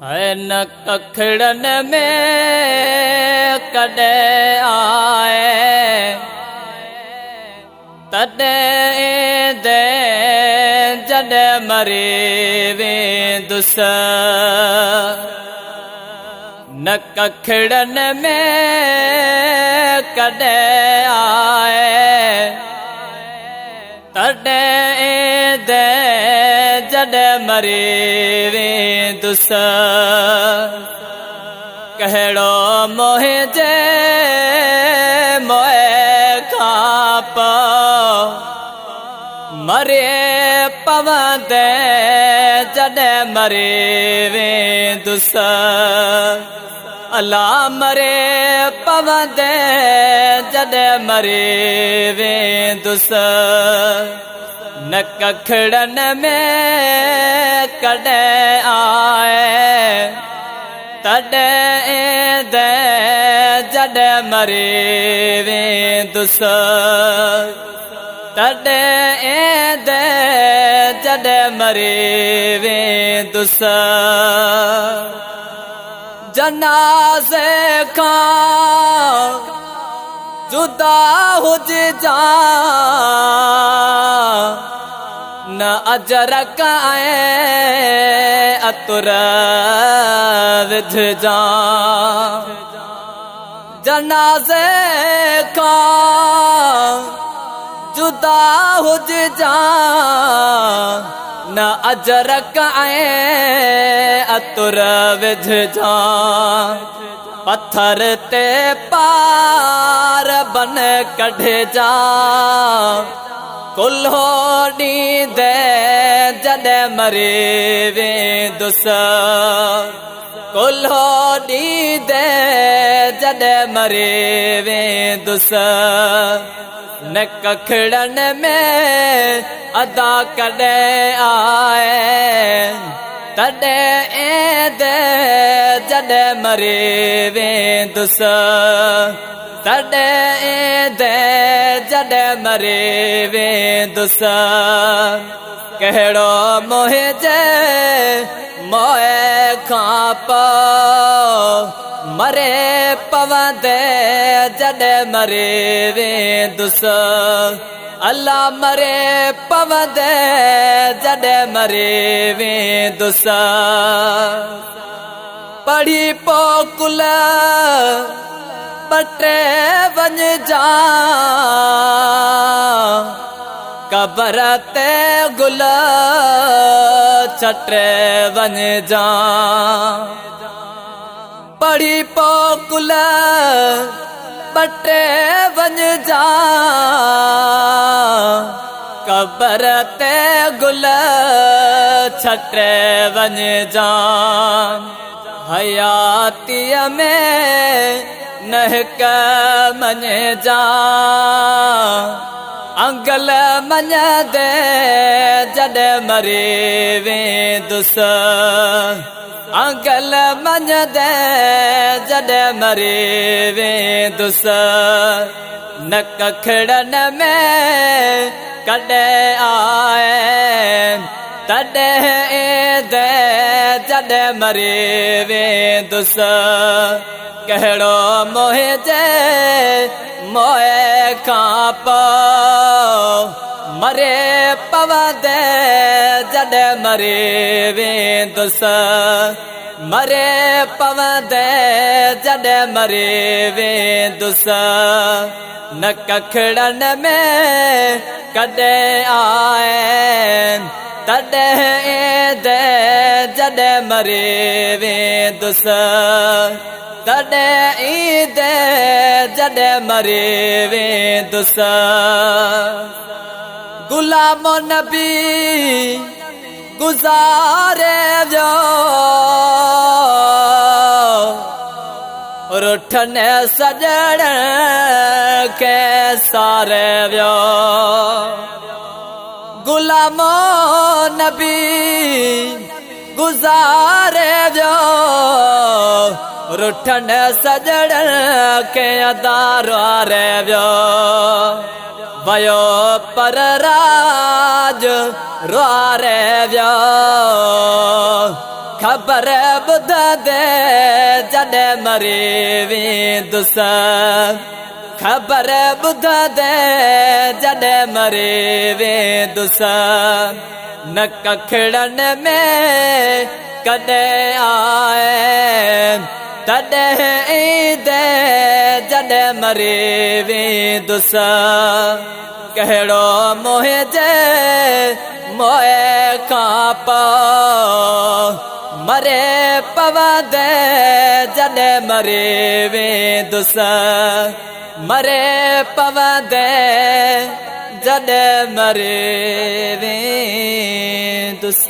है न कखड़न में कदे आए तदे दे जद मरे वेंदुस न कखड़न में कदे आए तदे दे जद मरे वेंदुस कहड़ो मोहे जे मोए खाप मरे पवंदे जद मरे वेंदुस अल्लाह मरे पवंदे जद मरे वेंदुस न कखड़न में कदे आए तदे दे जद मरे वेंदुस तदे दे जद मरे वेंदुस जनाज़े खां जुदा हुज जा न अजर काए अतुर विझ जा जनाज़े खां जुदा हुज जा न अजर काए अतुर विझ जा पत्थर ते पार बन कढ जा कुल्हो ॾींदे जद मरे वेंदुस कुल्हो ॾींदे जद मरे वेंदुस न कखड़न में अदा कदे आए तदे दे जद मरे वेंदुस तदे दे जद मरे वेंदुस कहड़ो मोहे जे मोए खाप मरे पवंदे जद मरे वेंदुस अल्लाह मरे पवंदे जद मरे वेंदुस पढ़ी पोकुल बटे वञ जा कबर ते गुल छटे वञ जा पढ़ी पोकुल बटे वञ जा कबर ते गुल छटे वञ जा हयातीअ में नहक मन जा अंगल मन दे जद मरे वेंदुस अंगल मन दे जद मरे वेंदुस न कखड़न में कदे आए तदे दे जद मरे वेंदुस कहड़ो मोहे जे मोए खाप मरे पवंदे जद मरे वेंदुस मरे पवंदे जद मरे वेंदुस न कखड़न में कदे आए तदे दे जद मरे वेंदुस तदे दे जद मरे वेंदुस गुलाम नबी गुज़ारे जो रुठन सजण के सारे व्यो गुलाम नबी गुज़ारे जो रुठन सजण के अदारो रे व्यो वयो पर राज रो रे व्यो ख़बर ॿुध दे जॾहिं मरे वेंदुस ख़बर ॿुध दे जॾहिं मरे वेंदुस न कखड़नि में कॾहिं आए तॾहिं ईंदे जॾहिं मरे वेंदुस कहिड़ो मुंहिंजे मोए खां पोइ मरे पवंदे जॾहिं मरे वेंदुस मरे पवंदे जॾहिं मरे वेंदुस।